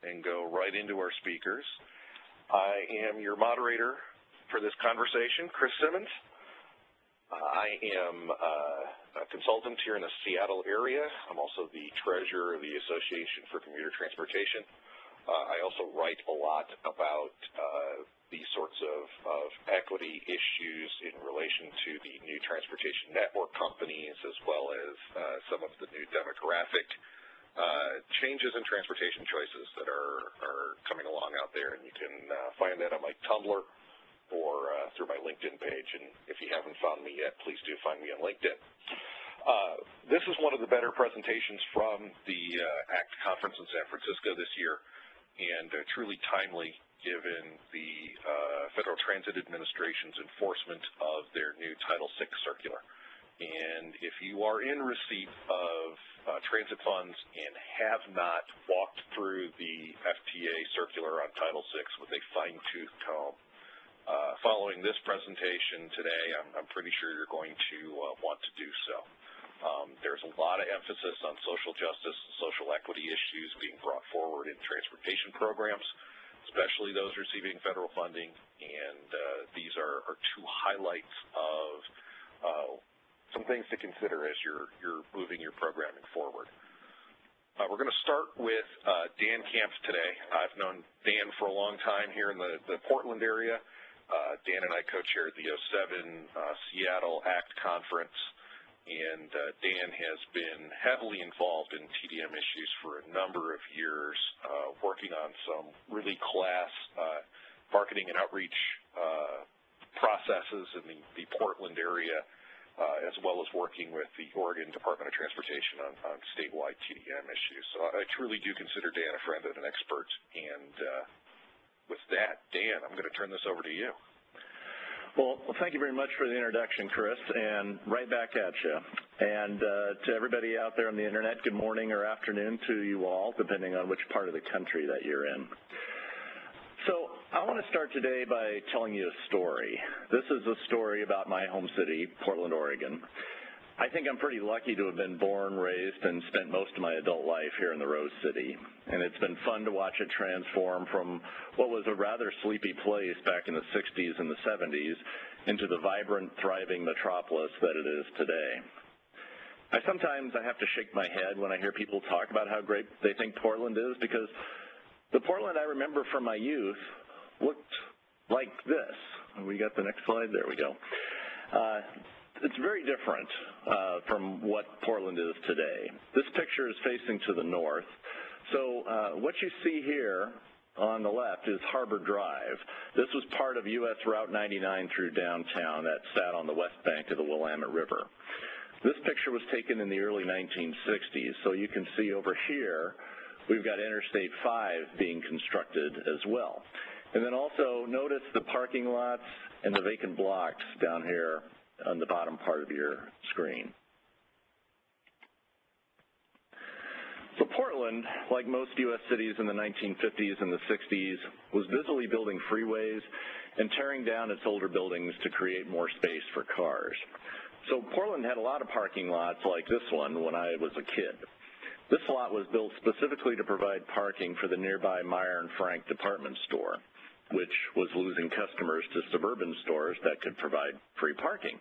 and go right into our speakers. I am your moderator for this conversation, Chris Simmons. I am a consultant here in the Seattle area. I'm also the treasurer of the Association for Commuter Transportation. I also write a lot about these sorts of equity issues in relation to the new transportation network companies, as well as some of the new demographic changes in transportation choices that are coming along out there. And you can find that on my Tumblr or through my LinkedIn page. And if you haven't found me yet, please do find me on LinkedIn. This is one of the better presentations from the ACT conference in San Francisco this year, and truly timely given the Federal Transit Administration's enforcement of their new Title VI circular. And if you are in receipt of transit funds and have not walked through the FTA circular on Title VI with a fine-tooth comb, following this presentation today, I'm pretty sure you're going to want to do so. There's a lot of emphasis on social justice, social equity issues being brought forward in transportation programs, especially those receiving federal funding, and these are two highlights of some things to consider as you're moving your programming forward. We're going to start with Dan Camp today. I've known Dan for a long time here in the Portland area. Dan and I co-chaired the 07 Seattle ACT conference, and Dan has been heavily involved in TDM issues for a number of years, working on some really class marketing and outreach processes in the Portland area, as well as working with the Oregon Department of Transportation on statewide TDM issues. So I truly do consider Dan a friend and an expert, and with that, Dan, I'm going to turn this over to you. Well, thank you very much for the introduction, Chris, and right back at you. And to everybody out there on the internet, good morning or afternoon to you all, depending on which part of the country that you're in. So I want to start today by telling you a story. This is a story about my home city, Portland, Oregon. I think I'm pretty lucky to have been born, raised, and spent most of my adult life here in the Rose City. And it's been fun to watch it transform from what was a rather sleepy place back in the 60s and the 70s into the vibrant, thriving metropolis that it is today. Sometimes I have to shake my head when I hear people talk about how great they think Portland is, because the Portland I remember from my youth looked like this. We got the next slide? There we go. It's very different from what Portland is today. This picture is facing to the north. So what you see here on the left is Harbor Drive. This was part of U.S. Route 99 through downtown that sat on the west bank of the Willamette River. This picture was taken in the early 1960s, so you can see over here we've got Interstate 5 being constructed as well. And then also notice the parking lots and the vacant blocks down here on the bottom part of your screen. So Portland, like most U.S. cities in the 1950s and the 60s, was busily building freeways and tearing down its older buildings to create more space for cars. So Portland had a lot of parking lots like this one when I was a kid. This lot was built specifically to provide parking for the nearby Meyer and Frank department store, which was losing customers to suburban stores that could provide free parking.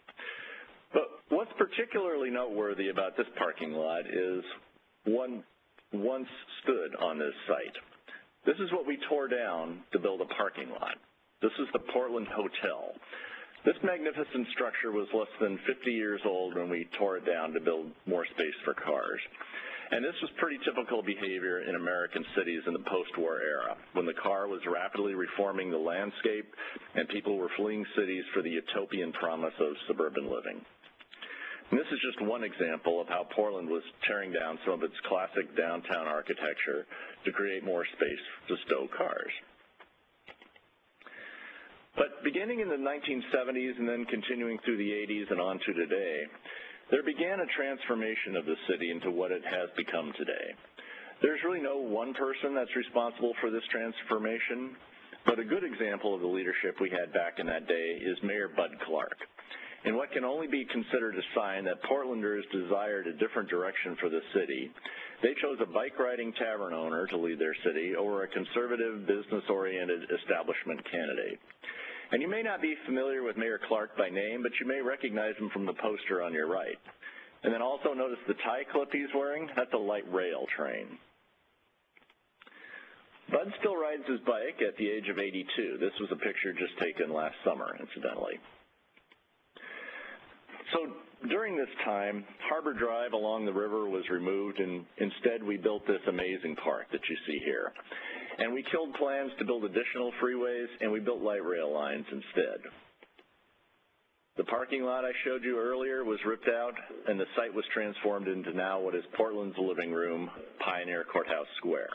But what's particularly noteworthy about this parking lot is one once stood on this site. This is what we tore down to build a parking lot. This is the Portland Hotel. This magnificent structure was less than 50 years old when we tore it down to build more space for cars. And this was pretty typical behavior in American cities in the post-war era, when the car was rapidly reforming the landscape and people were fleeing cities for the utopian promise of suburban living. And this is just one example of how Portland was tearing down some of its classic downtown architecture to create more space to stow cars. But beginning in the 1970s and then continuing through the 80s and on to today, there began a transformation of the city into what it has become today. There's really no one person that's responsible for this transformation, but a good example of the leadership we had back in that day is Mayor Bud Clark. in what can only be considered a sign that Portlanders desired a different direction for the city, they chose a bike-riding tavern owner to lead their city over a conservative, business-oriented establishment candidate. And you may not be familiar with Mayor Clark by name, but you may recognize him from the poster on your right. And then also notice the tie clip he's wearing. That's a light rail train. Bud still rides his bike at the age of 82. This was a picture just taken last summer, incidentally. So during this time, Harbor Drive along the river was removed, and instead we built this amazing park that you see here. And we killed plans to build additional freeways, and we built light rail lines instead. The parking lot I showed you earlier was ripped out, and the site was transformed into now what is Portland's living room, Pioneer Courthouse Square.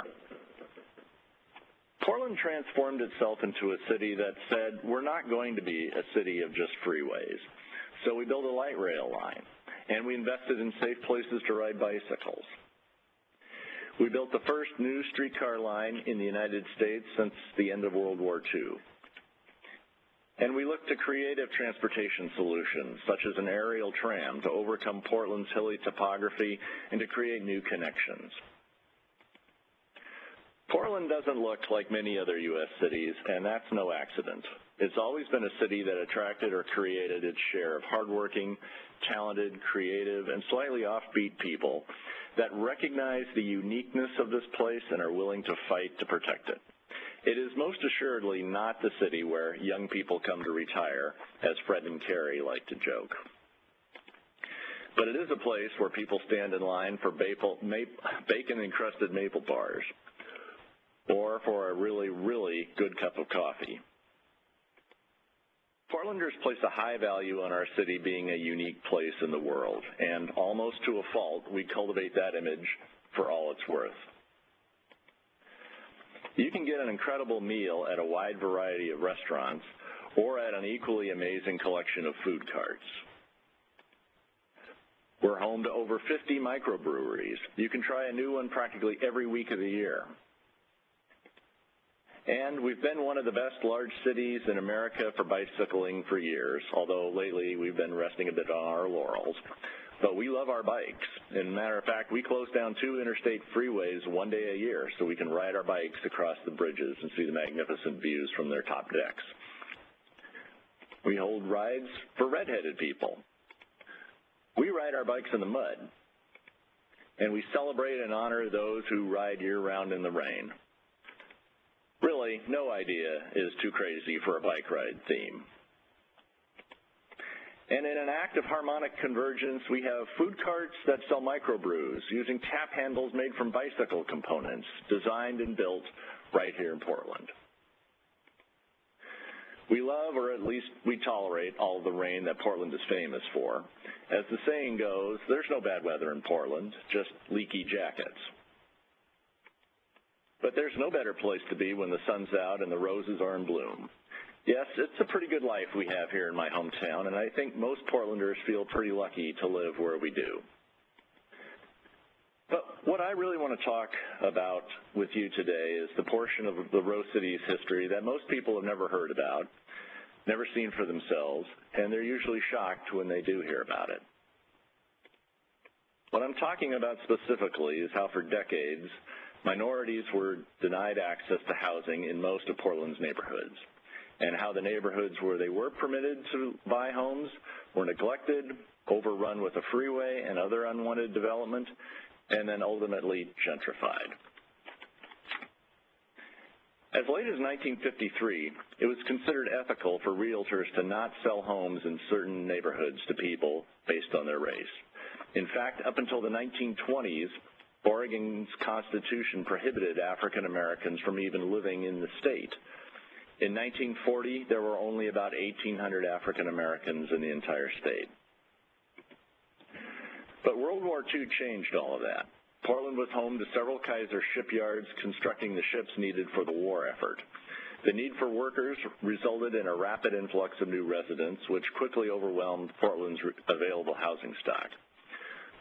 Portland transformed itself into a city that said, we're not going to be a city of just freeways. So we built a light rail line, and we invested in safe places to ride bicycles. We built the first new streetcar line in the United States since the end of World War II. And we looked to creative transportation solutions, such as an aerial tram, to overcome Portland's hilly topography and to create new connections. Portland doesn't look like many other U.S. cities, and that's no accident. It's always been a city that attracted or created its share of hardworking, talented, creative, and slightly offbeat people that recognize the uniqueness of this place and are willing to fight to protect it. It is most assuredly not the city where young people come to retire, as Fred and Carrie like to joke. But it is a place where people stand in line for bacon-encrusted maple bars, or for a really, really good cup of coffee. Portlanders place a high value on our city being a unique place in the world, and almost to a fault, we cultivate that image for all it's worth. You can get an incredible meal at a wide variety of restaurants or at an equally amazing collection of food carts. We're home to over 50 microbreweries. You can try a new one practically every week of the year. And we've been one of the best large cities in America for bicycling for years, although lately we've been resting a bit on our laurels. But we love our bikes. As a matter of fact, we close down 2 interstate freeways one day a year so we can ride our bikes across the bridges and see the magnificent views from their top decks. We hold rides for redheaded people. We ride our bikes in the mud, and we celebrate and honor those who ride year-round in the rain. Really, no idea is too crazy for a bike ride theme. And in an act of harmonic convergence, we have food carts that sell microbrews using tap handles made from bicycle components, designed and built right here in Portland. We love, or at least we tolerate, all the rain that Portland is famous for. As the saying goes, there's no bad weather in Portland, just leaky jackets. But there's no better place to be when the sun's out and the roses are in bloom. Yes, it's a pretty good life we have here in my hometown, and I think most Portlanders feel pretty lucky to live where we do. But what I really want to talk about with you today is the portion of the Rose City's history that most people have never heard about, never seen for themselves, and they're usually shocked when they do hear about it. What I'm talking about specifically is how for decades, minorities were denied access to housing in most of Portland's neighborhoods, and how the neighborhoods where they were permitted to buy homes were neglected, overrun with a freeway and other unwanted development, and then ultimately gentrified. As late as 1953, it was considered ethical for realtors to not sell homes in certain neighborhoods to people based on their race. In fact, up until the 1920s, Oregon's Constitution prohibited African Americans from even living in the state. In 1940, there were only about 1,800 African Americans in the entire state. But World War II changed all of that. Portland was home to several Kaiser shipyards constructing the ships needed for the war effort. The need for workers resulted in a rapid influx of new residents, which quickly overwhelmed Portland's available housing stock.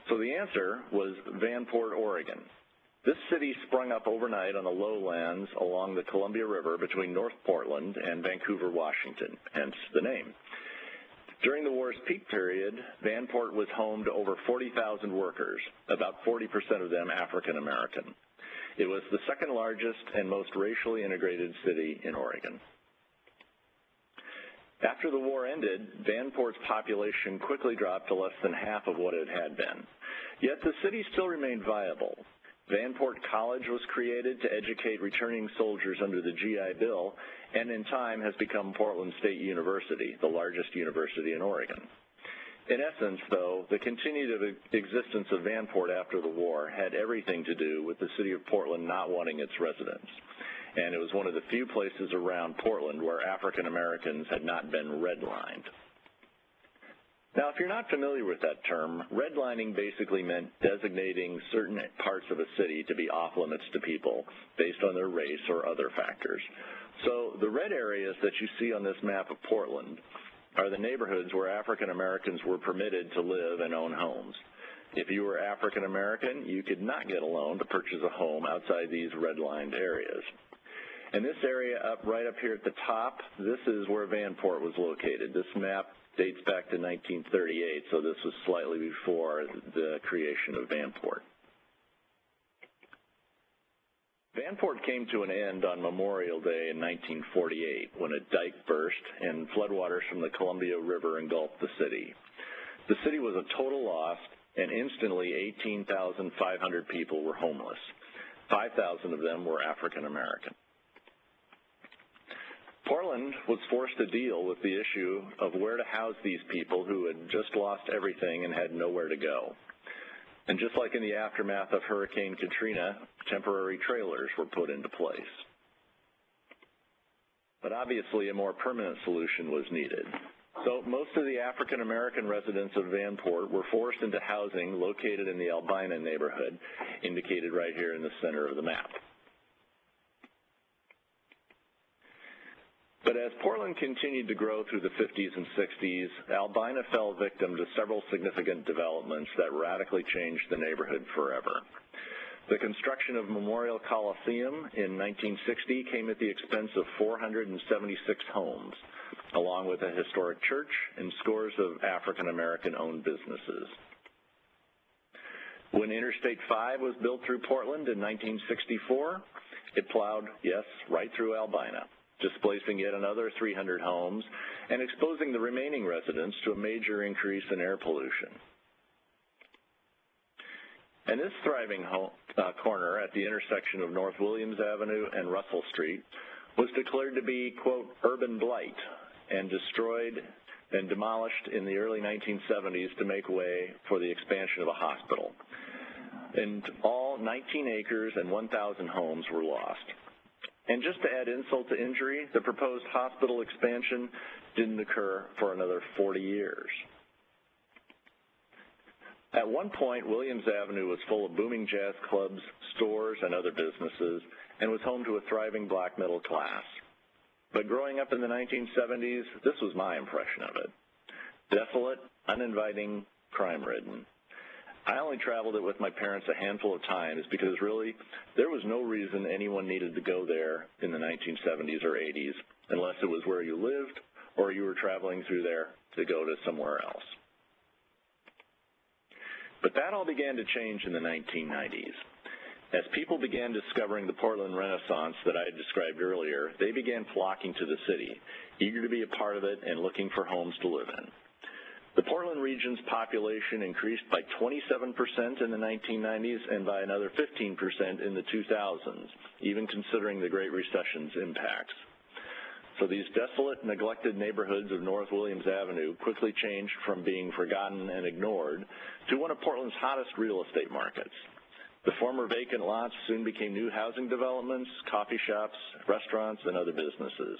So the answer was Vanport, Oregon. This city sprung up overnight on the lowlands along the Columbia River between North Portland and Vancouver, Washington, hence the name. During the war's peak period, Vanport was home to over 40,000 workers, about 40% of them African American. It was the second largest and most racially integrated city in Oregon. After the war ended, Vanport's population quickly dropped to less than half of what it had been. Yet the city still remained viable. Vanport College was created to educate returning soldiers under the GI Bill, and in time has become Portland State University, the largest university in Oregon. In essence, though, the continued existence of Vanport after the war had everything to do with the city of Portland not wanting its residents. And it was one of the few places around Portland where African Americans had not been redlined. Now, if you're not familiar with that term, redlining basically meant designating certain parts of a city to be off-limits to people based on their race or other factors. So the red areas that you see on this map of Portland are the neighborhoods where African Americans were permitted to live and own homes. If you were African American, you could not get a loan to purchase a home outside these redlined areas. And this area right up here at the top, this is where Vanport was located. This map dates back to 1938, so this was slightly before the creation of Vanport. Vanport came to an end on Memorial Day in 1948 when a dike burst and floodwaters from the Columbia River engulfed the city. The city was a total loss, and instantly 18,500 people were homeless. 5,000 of them were African American. Portland was forced to deal with the issue of where to house these people who had just lost everything and had nowhere to go. And just like in the aftermath of Hurricane Katrina, temporary trailers were put into place. But obviously a more permanent solution was needed. So most of the African American residents of Vanport were forced into housing located in the Albina neighborhood, indicated right here in the center of the map. But as Portland continued to grow through the 50s and 60s, Albina fell victim to several significant developments that radically changed the neighborhood forever. The construction of Memorial Coliseum in 1960 came at the expense of 476 homes, along with a historic church and scores of African American-owned businesses. When Interstate 5 was built through Portland in 1964, it plowed, yes, right through Albina, displacing yet another 300 homes and exposing the remaining residents to a major increase in air pollution. And this thriving corner at the intersection of North Williams Avenue and Russell Street was declared to be, quote, urban blight and destroyed and demolished in the early 1970s to make way for the expansion of a hospital. And all 19 acres and 1,000 homes were lost. And just to add insult to injury, the proposed hospital expansion didn't occur for another 40 years. At one point, Williams Avenue was full of booming jazz clubs, stores, and other businesses, and was home to a thriving black middle class. But growing up in the 1970s, this was my impression of it. Desolate, uninviting, crime-ridden. I only traveled it with my parents a handful of times because really there was no reason anyone needed to go there in the 1970s or 80s unless it was where you lived or you were traveling through there to go to somewhere else. But that all began to change in the 1990s. As people began discovering the Portland Renaissance that I had described earlier, they began flocking to the city, eager to be a part of it and looking for homes to live in. The Portland region's population increased by 27% in the 1990s and by another 15% in the 2000s, even considering the Great Recession's impacts. So these desolate, neglected neighborhoods of North Williams Avenue quickly changed from being forgotten and ignored to one of Portland's hottest real estate markets. The former vacant lots soon became new housing developments, coffee shops, restaurants, and other businesses.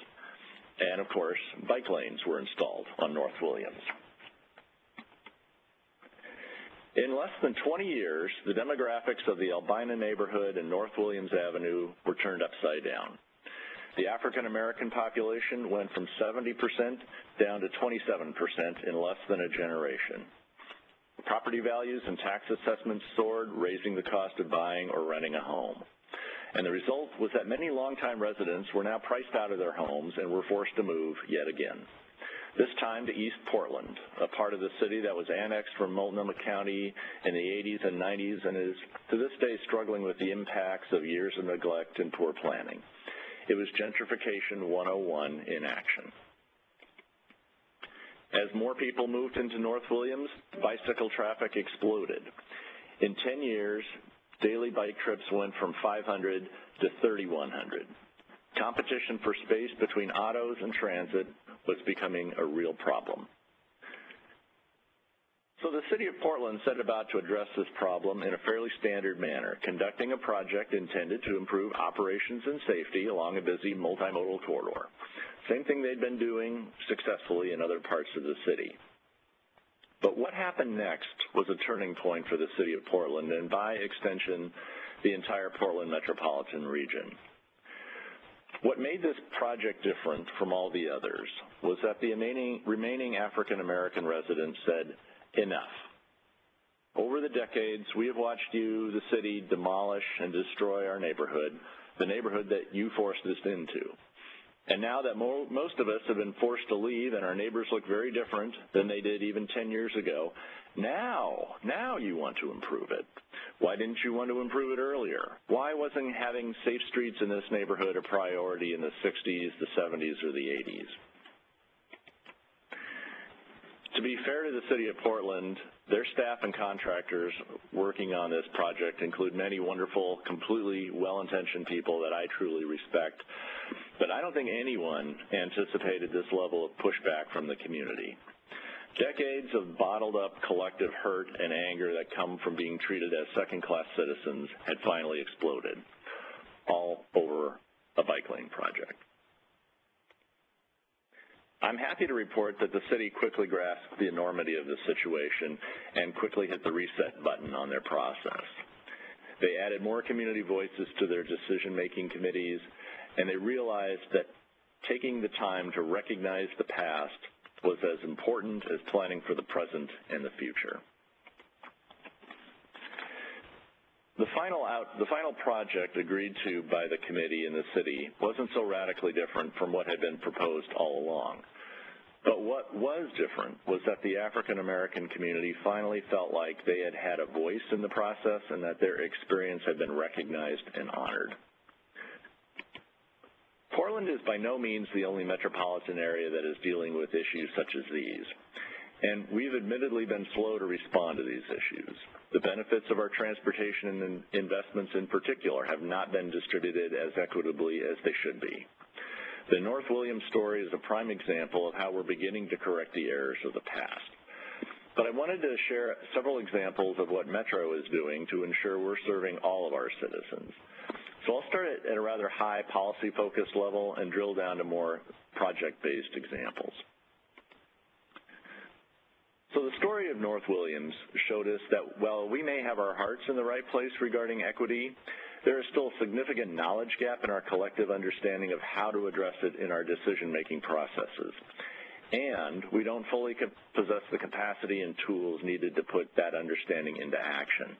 And, of course, bike lanes were installed on North Williams. In less than 20 years, the demographics of the Albina neighborhood and North Williams Avenue were turned upside down. The African American population went from 70% down to 27% in less than a generation. Property values and tax assessments soared, raising the cost of buying or renting a home. And the result was that many longtime residents were now priced out of their homes and were forced to move yet again. this time to East Portland, a part of the city that was annexed from Multnomah County in the 80s and 90s and is to this day struggling with the impacts of years of neglect and poor planning. It was gentrification 101 in action. As more people moved into North Williams, bicycle traffic exploded. In 10 years, daily bike trips went from 500 to 3,100. Competition for space between autos and transit was becoming a real problem. So the City of Portland set about to address this problem in a fairly standard manner, conducting a project intended to improve operations and safety along a busy multimodal corridor. Same thing they'd been doing successfully in other parts of the city. But what happened next was a turning point for the City of Portland and, by extension, the entire Portland metropolitan region. What made this project different from all the others was that the remaining African-American residents said, enough. Over the decades, we have watched you, the city, demolish and destroy our neighborhood, the neighborhood that you forced us into. And now that most of us have been forced to leave and our neighbors look very different than they did even 10 years ago, now you want to improve it. Why didn't you want to improve it earlier? Why wasn't having safe streets in this neighborhood a priority in the 60s, the 70s, or the 80s? To be fair to the City of Portland, their staff and contractors working on this project include many wonderful, completely well-intentioned people that I truly respect. But I don't think anyone anticipated this level of pushback from the community. Decades of bottled-up collective hurt and anger that come from being treated as second-class citizens had finally exploded, all over a bike lane project. I'm happy to report that the city quickly grasped the enormity of the situation and quickly hit the reset button on their process. They added more community voices to their decision-making committees, and they realized that taking the time to recognize the past was as important as planning for the present and the future. The final project agreed to by the committee and the city wasn't so radically different from what had been proposed all along. But what was different was that the African American community finally felt like they had had a voice in the process and that their experience had been recognized and honored. Portland is by no means the only metropolitan area that is dealing with issues such as these, and we've admittedly been slow to respond to these issues. The benefits of our transportation and investments in particular have not been distributed as equitably as they should be. The North Williams story is a prime example of how we're beginning to correct the errors of the past. But I wanted to share several examples of what Metro is doing to ensure we're serving all of our citizens. So I'll start at a rather high policy-focused level and drill down to more project-based examples. So the story of North Williams showed us that while we may have our hearts in the right place regarding equity, there is still a significant knowledge gap in our collective understanding of how to address it in our decision-making processes. And we don't fully possess the capacity and tools needed to put that understanding into action.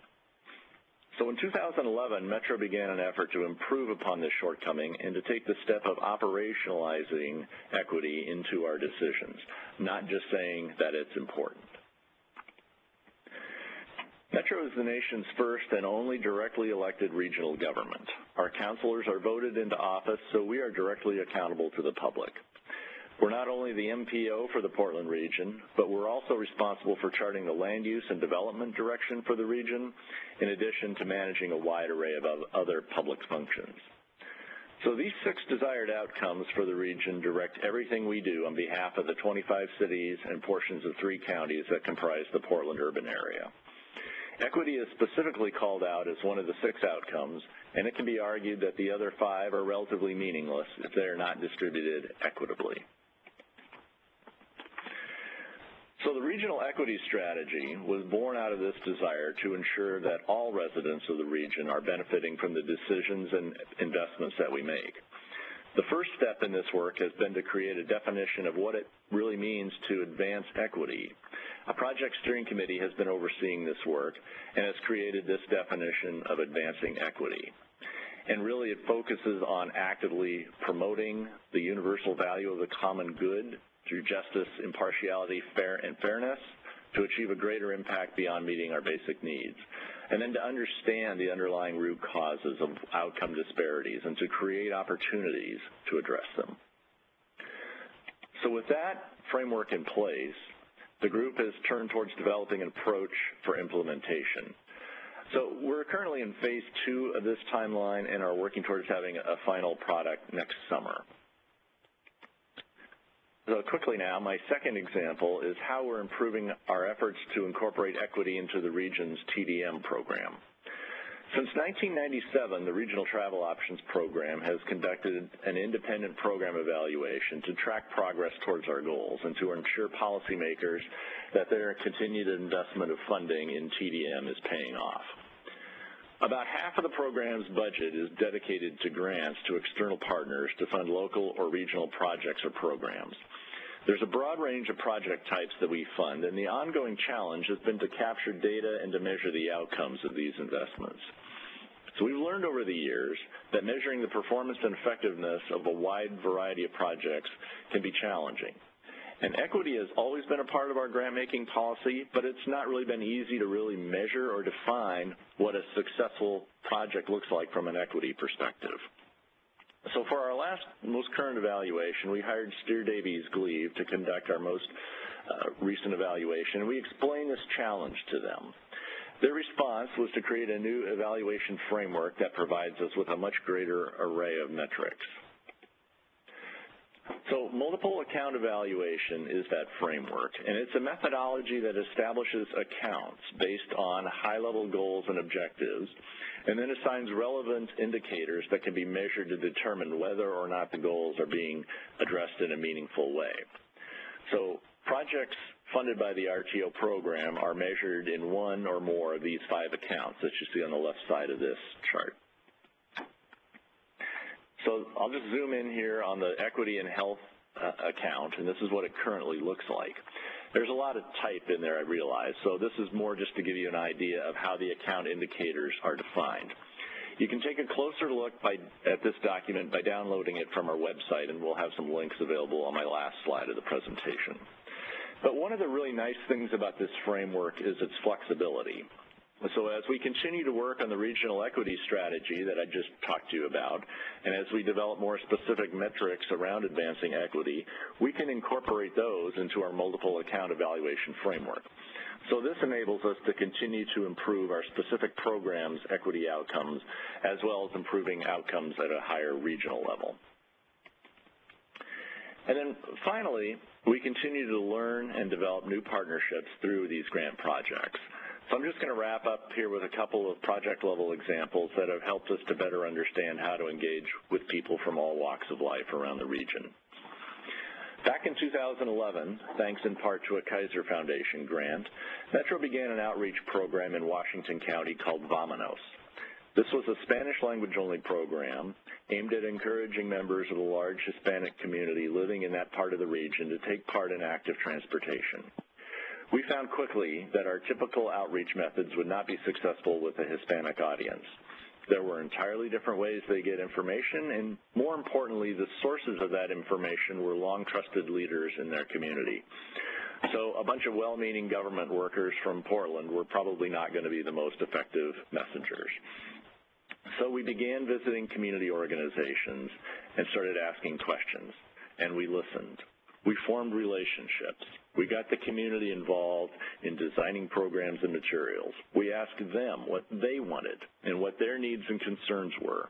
So in 2011, Metro began an effort to improve upon this shortcoming and to take the step of operationalizing equity into our decisions, not just saying that it's important. Metro is the nation's first and only directly elected regional government. Our councilors are voted into office, so we are directly accountable to the public. We're not only the MPO for the Portland region, but we're also responsible for charting the land use and development direction for the region, in addition to managing a wide array of other public functions. So these 6 desired outcomes for the region direct everything we do on behalf of the 25 cities and portions of 3 counties that comprise the Portland urban area. Equity is specifically called out as one of the 6 outcomes, and it can be argued that the other 5 are relatively meaningless if they are not distributed equitably. So the regional equity strategy was born out of this desire to ensure that all residents of the region are benefiting from the decisions and investments that we make. The first step in this work has been to create a definition of what it really means to advance equity. A project steering committee has been overseeing this work and has created this definition of advancing equity. And really it focuses on actively promoting the universal value of the common good through justice, impartiality, fairness, to achieve a greater impact beyond meeting our basic needs, and then to understand the underlying root causes of outcome disparities and to create opportunities to address them. So with that framework in place, the group has turned towards developing an approach for implementation. So we're currently in phase 2 of this timeline and are working towards having a final product next summer. So quickly now, my second example is how we're improving our efforts to incorporate equity into the region's TDM program. Since 1997, the Regional Travel Options Program has conducted an independent program evaluation to track progress towards our goals and to ensure policymakers that their continued investment of funding in TDM is paying off. About half of the program's budget is dedicated to grants to external partners to fund local or regional projects or programs. There's a broad range of project types that we fund, and the ongoing challenge has been to capture data and to measure the outcomes of these investments. So we've learned over the years that measuring the performance and effectiveness of a wide variety of projects can be challenging. And equity has always been a part of our grant-making policy, but it's not really been easy to really measure or define what a successful project looks like from an equity perspective. So for our most current evaluation, we hired Steer Davies Gleave to conduct our most recent evaluation, and we explained this challenge to them. Their response was to create a new evaluation framework that provides us with a much greater array of metrics. So multiple account evaluation is that framework, and it's a methodology that establishes accounts based on high-level goals and objectives, and then assigns relevant indicators that can be measured to determine whether or not the goals are being addressed in a meaningful way. So projects funded by the RTO program are measured in one or more of these 5 accounts that you see on the left side of this chart. So I'll just zoom in here on the equity and health account, and this is what it currently looks like. There's a lot of type in there, I realize, so this is more just to give you an idea of how the account indicators are defined. You can take a closer look at this document by downloading it from our website, and we'll have some links available on my last slide of the presentation. But one of the really nice things about this framework is its flexibility. So as we continue to work on the regional equity strategy that I just talked to you about, and as we develop more specific metrics around advancing equity, we can incorporate those into our multiple account evaluation framework. So this enables us to continue to improve our specific programs' equity outcomes, as well as improving outcomes at a higher regional level. And then finally, we continue to learn and develop new partnerships through these grant projects. So I'm just going to wrap up here with a couple of project-level examples that have helped us to better understand how to engage with people from all walks of life around the region. Back in 2011, thanks in part to a Kaiser Foundation grant, Metro began an outreach program in Washington County called Vámonos. This was a Spanish-language-only program aimed at encouraging members of the large Hispanic community living in that part of the region to take part in active transportation. We found quickly that our typical outreach methods would not be successful with a Hispanic audience. There were entirely different ways they get information, and more importantly, the sources of that information were long-trusted leaders in their community. So a bunch of well-meaning government workers from Portland were probably not going to be the most effective messengers. So we began visiting community organizations and started asking questions, and we listened. We formed relationships. We got the community involved in designing programs and materials. We asked them what they wanted and what their needs and concerns were.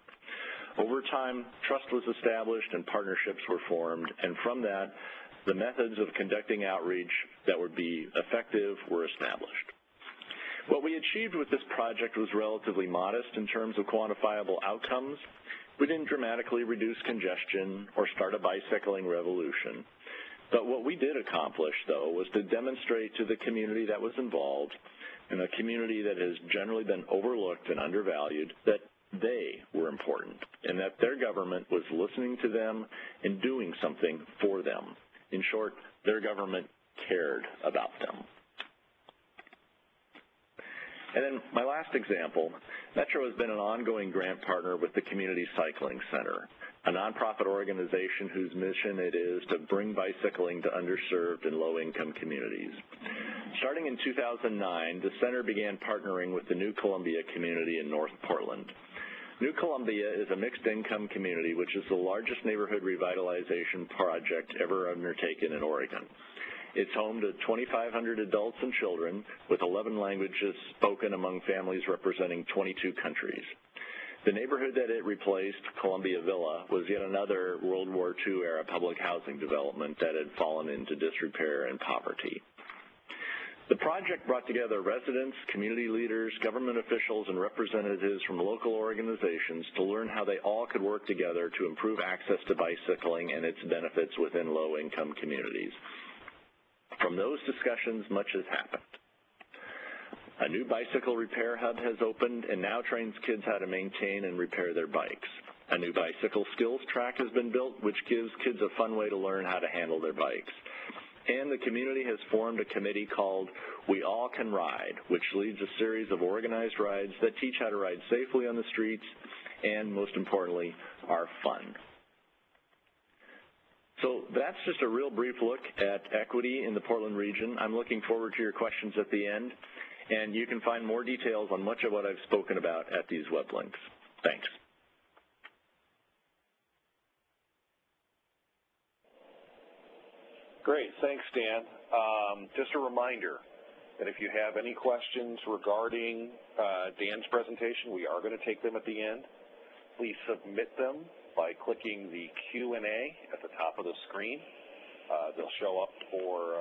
Over time, trust was established and partnerships were formed, and from that, the methods of conducting outreach that would be effective were established. What we achieved with this project was relatively modest in terms of quantifiable outcomes. We didn't dramatically reduce congestion or start a bicycling revolution. But what we did accomplish, though, was to demonstrate to the community that was involved, and a community that has generally been overlooked and undervalued, that they were important and that their government was listening to them and doing something for them. In short, their government cared about them. And then my last example, Metro has been an ongoing grant partner with the Community Cycling Center. a nonprofit organization whose mission it is to bring bicycling to underserved and low-income communities. Starting in 2009, the center began partnering with the New Columbia community in North Portland. New Columbia is a mixed-income community, which is the largest neighborhood revitalization project ever undertaken in Oregon. It's home to 2,500 adults and children, with 11 languages spoken among families representing 22 countries. The neighborhood that it replaced, Columbia Villa, was yet another World War II-era public housing development that had fallen into disrepair and poverty. The project brought together residents, community leaders, government officials, and representatives from local organizations to learn how they all could work together to improve access to bicycling and its benefits within low-income communities. From those discussions, much has happened. A new bicycle repair hub has opened and now trains kids how to maintain and repair their bikes. A new bicycle skills track has been built, which gives kids a fun way to learn how to handle their bikes. And the community has formed a committee called We All Can Ride, which leads a series of organized rides that teach how to ride safely on the streets and, most importantly, are fun. So that's just a real brief look at equity in the Portland region. I'm looking forward to your questions at the end, and you can find more details on much of what I've spoken about at these web links. Thanks. Great, thanks, Dan. Just a reminder that if you have any questions regarding Dan's presentation, we are going to take them at the end. Please submit them by clicking the Q&A at the top of the screen. They'll show up for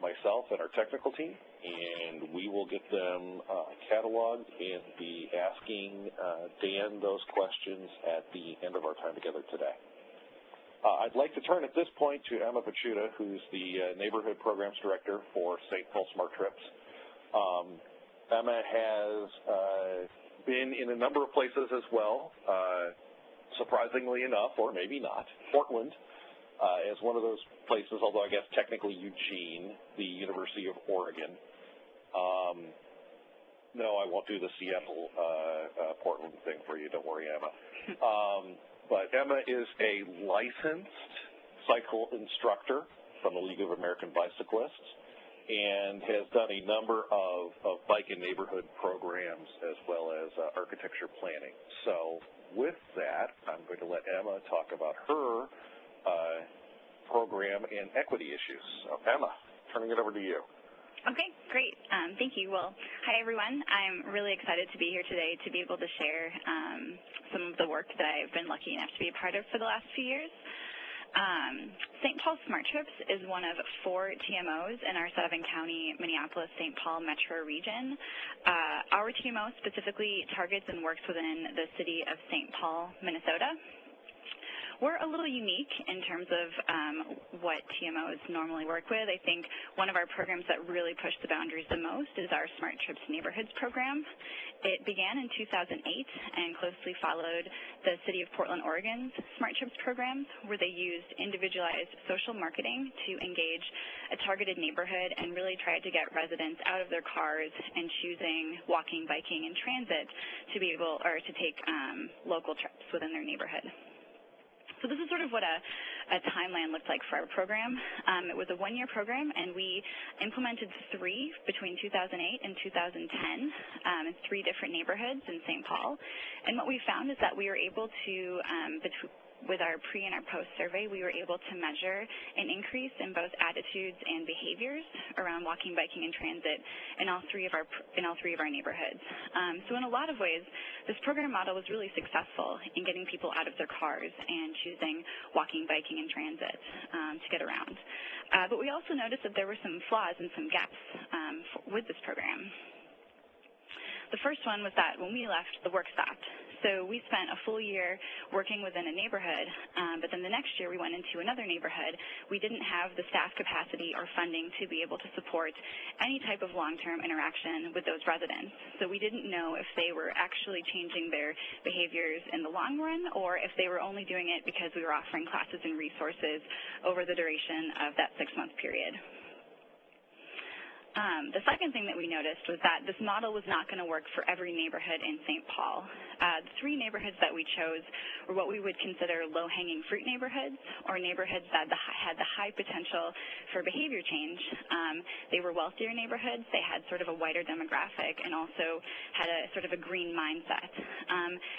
myself and our technical team, and we will get them cataloged and be asking Dan those questions at the end of our time together today. I'd like to turn at this point to Emma Pachuta, who's the Neighborhood Programs Director for St. Paul Smart Trips. Emma has been in a number of places as well, surprisingly enough, or maybe not, Portland as one of those places, although I guess technically Eugene, the University of Oregon. No, I won't do the Seattle, Portland thing for you. Don't worry, Emma. But Emma is a licensed cycle instructor from the League of American Bicyclists and has done a number of bike and neighborhood programs as well as architecture planning. So with that, I'm going to let Emma talk about her program and equity issues. So Emma, turning it over to you. Okay, great. Thank you. Well, hi, everyone. I'm really excited to be here today to be able to share some of the work that I've been lucky enough to be a part of for the last few years. St. Paul Smart Trips is one of 4 TMOs in our Sutherland County, Minneapolis-St. Paul metro region. Our TMO specifically targets and works within the city of St. Paul, Minnesota. We're a little unique in terms of what TMOs normally work with. I think one of our programs that really pushed the boundaries the most is our Smart Trips Neighborhoods program. It began in 2008 and closely followed the City of Portland, Oregon's Smart Trips programs, where they used individualized social marketing to engage a targeted neighborhood and really tried to get residents out of their cars and choosing walking, biking, and transit to be able, or to take local trips within their neighborhood. So this is sort of what a timeline looked like for our program. It was a 1-year program, and we implemented 3 between 2008 and 2010 in 3 different neighborhoods in St. Paul. And what we found is that we were able to, with our pre and our post survey, we were able to measure an increase in both attitudes and behaviors around walking, biking, and transit in all three of our neighborhoods. So in a lot of ways, this program model was really successful in getting people out of their cars and choosing walking, biking, and transit to get around. But we also noticed that there were some flaws and some gaps with this program. The first one was that when we left, the work stopped. So we spent a full year working within a neighborhood, but then the next year we went into another neighborhood. We didn't have the staff capacity or funding to be able to support any type of long-term interaction with those residents. So we didn't know if they were actually changing their behaviors in the long run or if they were only doing it because we were offering classes and resources over the duration of that 6-month period. The second thing that we noticed was that this model was not going to work for every neighborhood in St. Paul. The 3 neighborhoods that we chose were what we would consider low-hanging fruit neighborhoods, or neighborhoods that had the high potential for behavior change. They were wealthier neighborhoods. They had sort of a wider demographic and also had a sort of a green mindset.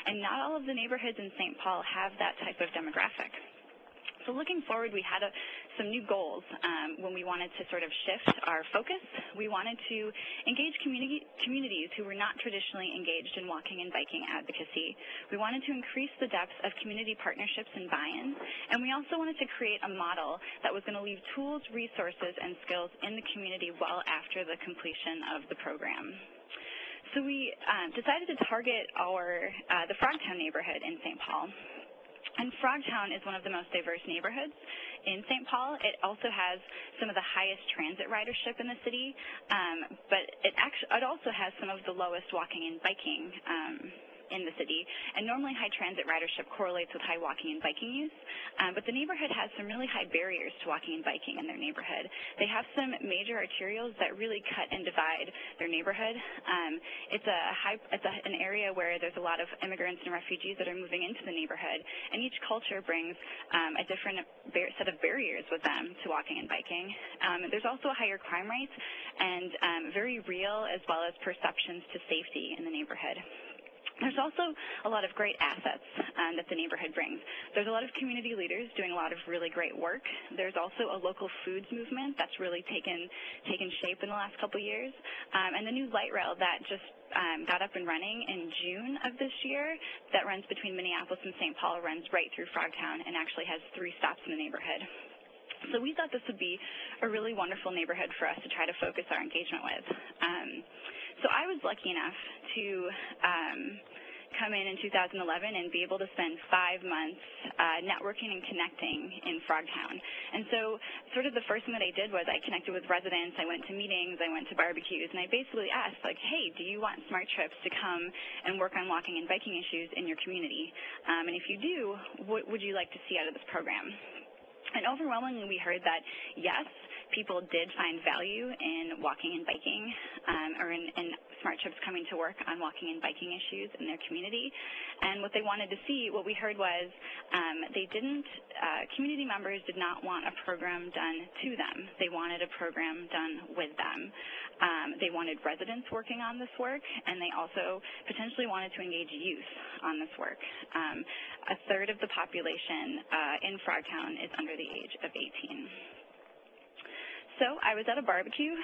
And not all of the neighborhoods in St. Paul have that type of demographic. So looking forward, we had some new goals when we wanted to sort of shift our focus. We wanted to engage communities who were not traditionally engaged in walking and biking advocacy. We wanted to increase the depth of community partnerships and buy-in, and we also wanted to create a model that was going to leave tools, resources, and skills in the community well after the completion of the program. So we decided to target the Frogtown neighborhood in St. Paul. And Frogtown is one of the most diverse neighborhoods in St. Paul. It also has some of the highest transit ridership in the city, but it also has some of the lowest walking and biking in the city. And normally high transit ridership correlates with high walking and biking use, but the neighborhood has some really high barriers to walking and biking in their neighborhood. They have some major arterials that really cut and divide their neighborhood. It's an area where there's a lot of immigrants and refugees that are moving into the neighborhood, and each culture brings a different set of barriers with them to walking and biking. There's also a higher crime rate and very real as well as perceptions to safety in the neighborhood. There's also a lot of great assets that the neighborhood brings. There's a lot of community leaders doing a lot of really great work. There's also a local foods movement that's really taken shape in the last couple years. And the new light rail that just got up and running in June of this year that runs between Minneapolis and St. Paul runs right through Frogtown and actually has 3 stops in the neighborhood. So we thought this would be a really wonderful neighborhood for us to try to focus our engagement with. So I was lucky enough to come in 2011 and be able to spend 5 months networking and connecting in Frogtown. And so sort of the first thing that I did was I connected with residents, I went to meetings, I went to barbecues, and I basically asked, like, hey, do you want Smart Trips to come and work on walking and biking issues in your community? And if you do, what would you like to see out of this program? And overwhelmingly, we heard that, yes, people did find value in walking and biking or in Smart Trips coming to work on walking and biking issues in their community. And what they wanted to see, what we heard was community members did not want a program done to them. They wanted a program done with them. They wanted residents working on this work, and they also potentially wanted to engage youth on this work. A third of the population in Frogtown is under the age of 18. So I was at a barbecue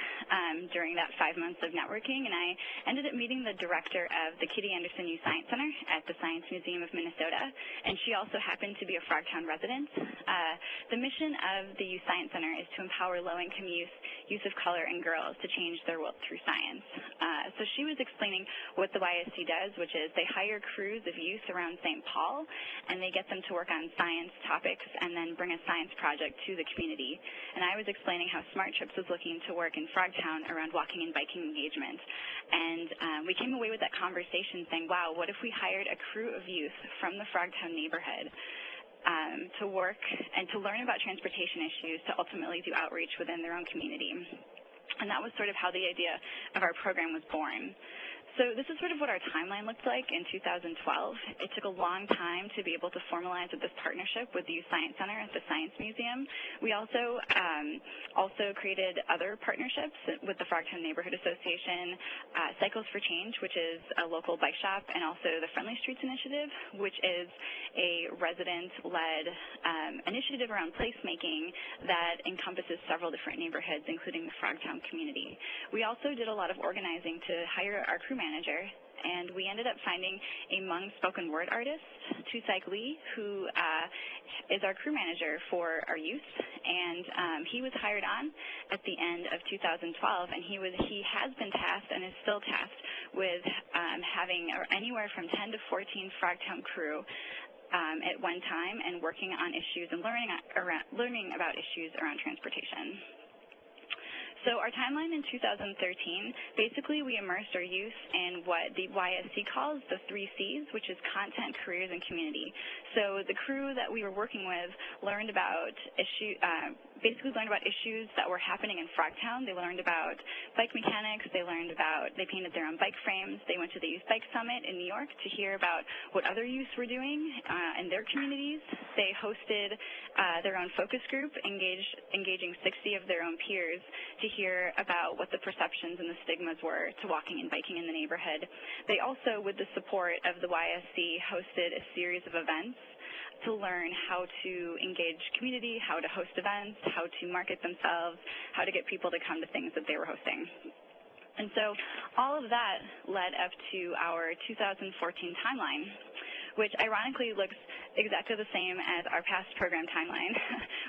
during that 5 months of networking, and I ended up meeting the director of the Kitty Anderson Youth Science Center at the Science Museum of Minnesota, and she also happened to be a Frogtown resident. The mission of the Youth Science Center is to empower low-income youth of color, and girls to change their world through science. So she was explaining what the YSC does, which is they hire crews of youth around St. Paul, and they get them to work on science topics and then bring a science project to the community. And I was explaining how Smart Trips was looking to work in Frogtown around walking and biking engagement. And we came away with that conversation saying, wow, what if we hired a crew of youth from the Frogtown neighborhood to work and to learn about transportation issues to ultimately do outreach within their own community. And that was sort of how the idea of our program was born. So this is sort of what our timeline looked like in 2012. It took a long time to be able to formalize this partnership with the Youth Science Center at the Science Museum. We also created other partnerships with the Frogtown Neighborhood Association, Cycles for Change, which is a local bike shop, and also the Friendly Streets Initiative, which is a resident-led initiative around placemaking that encompasses several different neighborhoods, including the Frogtown community. We also did a lot of organizing to hire our crew manager, and we ended up finding a Hmong spoken word artist, Tusaik Lee, who is our crew manager for our youth, and he was hired on at the end of 2012, and he has been tasked and is still tasked with having anywhere from 10 to 14 Frogtown crew at one time and working on issues and learning about issues around transportation. So our timeline in 2013, basically we immersed our youth in what the YSC calls the 3 Cs, which is content, careers, and community. So the crew that we were working with learned about basically learned about issues that were happening in Frogtown. They learned about bike mechanics. They painted their own bike frames. They went to the Youth Bike Summit in New York to hear about what other youths were doing in their communities. They hosted their own focus group, engaging 60 of their own peers to hear about what the perceptions and the stigmas were to walking and biking in the neighborhood. They also, with the support of the YSC, hosted a series of events to learn how to engage community, how to host events, how to market themselves, how to get people to come to things that they were hosting. And so all of that led up to our 2014 timeline, which ironically looks exactly the same as our past program timeline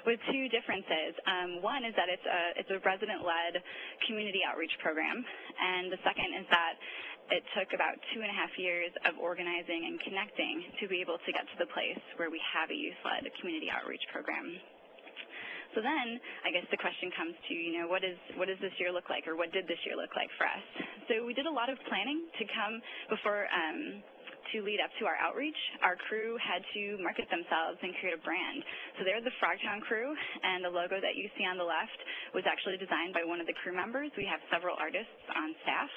with two differences. One is that it's a resident-led community outreach program, and the second is that it took about 2.5 years of organizing and connecting to be able to get to the place where we have a youth-led community outreach program. So then, I guess the question comes to, what does this year look like, or what did this year look like for us? So we did a lot of planning to come before to lead up to our outreach. Our crew had to market themselves and create a brand. So they're the Frogtown crew, and the logo that you see on the left was actually designed by one of the crew members. We have several artists on staff.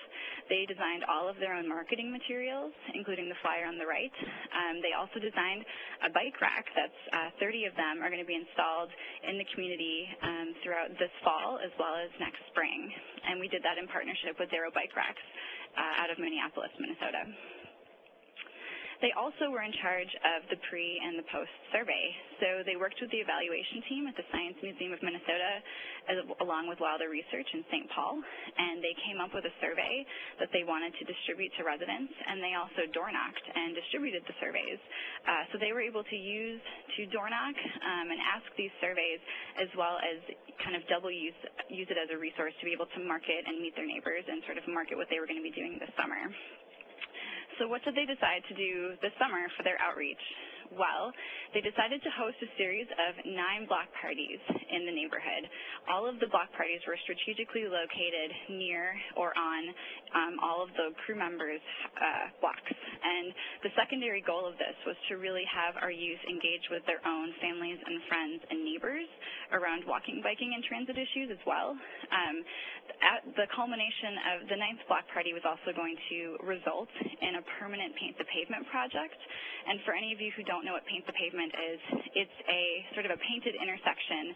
They designed all of their own marketing materials, including the flyer on the right. They also designed a bike rack that's 30 of them are going to be installed in the community throughout this fall as well as next spring. And we did that in partnership with Darrow Bike Racks out of Minneapolis, Minnesota. They also were in charge of the pre- and the post-survey. So they worked with the evaluation team at the Science Museum of Minnesota along with Wilder Research in St. Paul, and they came up with a survey that they wanted to distribute to residents, and they also door-knocked and distributed the surveys. So they were able to use door-knock and ask these surveys as well as kind of double use it as a resource to be able to market and meet their neighbors and sort of market what they were going to be doing this summer. So what did they decide to do this summer for their outreach? Well, they decided to host a series of 9 block parties in the neighborhood. All of the block parties were strategically located near or on all of the crew members' blocks. And the secondary goal of this was to really have our youth engage with their own families and friends and neighbors around walking, biking, and transit issues as well. At the culmination of the 9th block party was also going to result in a permanent Paint the Pavement project. And for any of you who don't know what Paint the Pavement is, it's a sort of a painted intersection.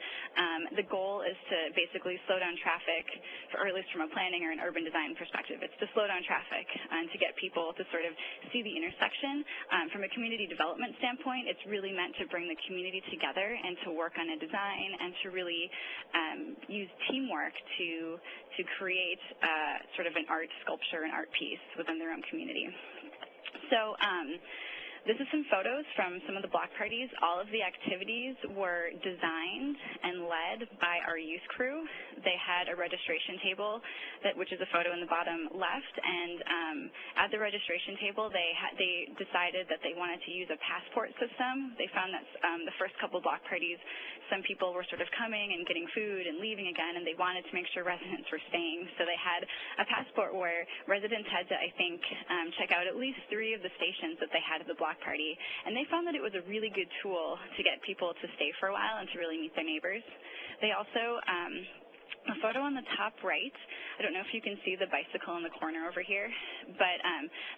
The goal is to basically slow down traffic, or at least from a planning or an urban design perspective. It's to slow down traffic and to get people to sort of see the intersection. From a community development standpoint, it's really meant to bring the community together and to work on a design and to really use teamwork to create sort of an art sculpture, an art piece within their own community. So this is some photos from some of the block parties. All of the activities were designed and led by our youth crew. They had a registration table, which is a photo in the bottom left, and at the registration table they decided that they wanted to use a passport system. They found that the first couple block parties, some people were sort of coming and getting food and leaving again, and they wanted to make sure residents were staying. So they had a passport where residents had to, I think, check out at least 3 of the stations that they had at the block party, and they found that it was a really good tool to get people to stay for a while and to really meet their neighbors. They also, a photo on the top right, I don't know if you can see the bicycle in the corner over here, but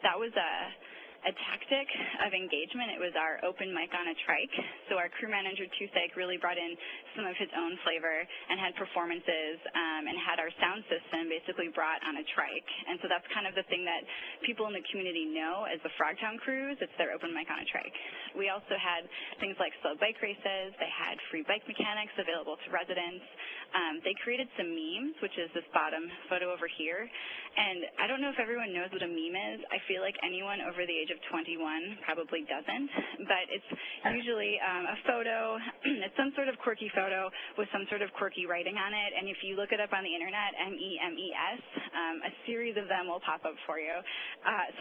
that was a tactic of engagement. It was our open mic on a trike. So our crew manager, Tusek, really brought in some of his own flavor and had performances and had our sound system basically brought on a trike. And so that's kind of the thing that people in the community know as the Frogtown crews. It's their open mic on a trike. We also had things like slow bike races. They had free bike mechanics available to residents. They created some memes, which is this bottom photo over here. And I don't know if everyone knows what a meme is. I feel like anyone over the age of 21 probably doesn't, but it's usually a photo. It's some sort of quirky photo with some sort of quirky writing on it, and if you look it up on the internet, M-E-M-E-S, a series of them will pop up for you.